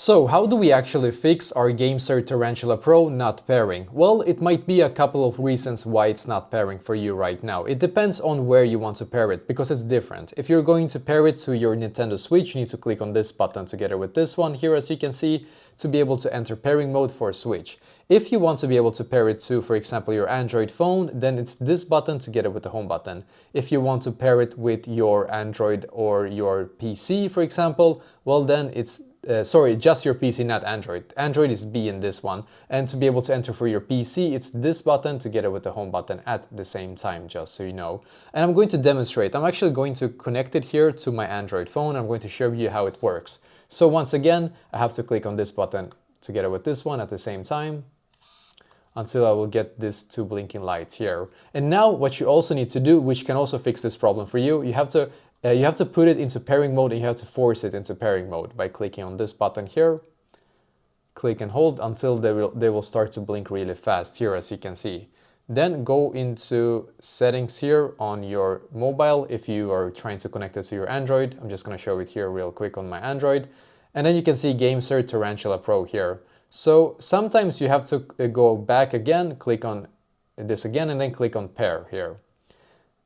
So how do we actually fix our GameSir Tarantula Pro not pairing? Well, it might be a couple of reasons why it's not pairing for you right now. It depends on where you want to pair it, because it's different. If you're going to pair it to your Nintendo Switch, you need to click on this button together with this one here, as you can see, to be able to enter pairing mode for Switch. If you want to be able to pair it to, for example, your Android phone, then it's this button together with the home button. If you want to pair it with your Android or your PC, for example, well then it's just your PC, not Android. Android is B in this one. And to be able to enter for your PC, it's this button together with the home button at the same time, just so you know. And I'm going to demonstrate. I'm actually going to connect it here to my Android phone. I'm going to show you how it works. So once again, I have to click on this button together with this one at the same time, until I will get these two blinking lights here. And now what you also need to do, which can also fix this problem for you, you have to put it into pairing mode, and you have to force it into pairing mode by clicking on this button here. Click and hold until they will start to blink really fast here, as you can see. Then go into settings here on your mobile if you are trying to connect it to your Android. I'm just going to show it here real quick on my Android. And then you can see GameSir Tarantula Pro here. So sometimes you have to go back again, click on this again, and then click on pair here.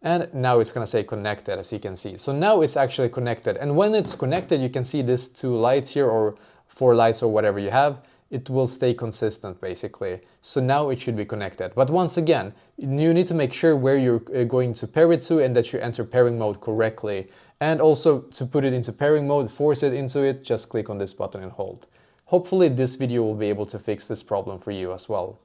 And now it's going to say connected, as you can see. So now it's actually connected. And when it's connected, you can see these two lights here, or 4 lights, or whatever you have. It will stay consistent, basically. So now it should be connected. But once again, you need to make sure where you're going to pair it to, and that you enter pairing mode correctly. And also to put it into pairing mode, force it into it, just click on this button and hold. Hopefully this video will be able to fix this problem for you as well.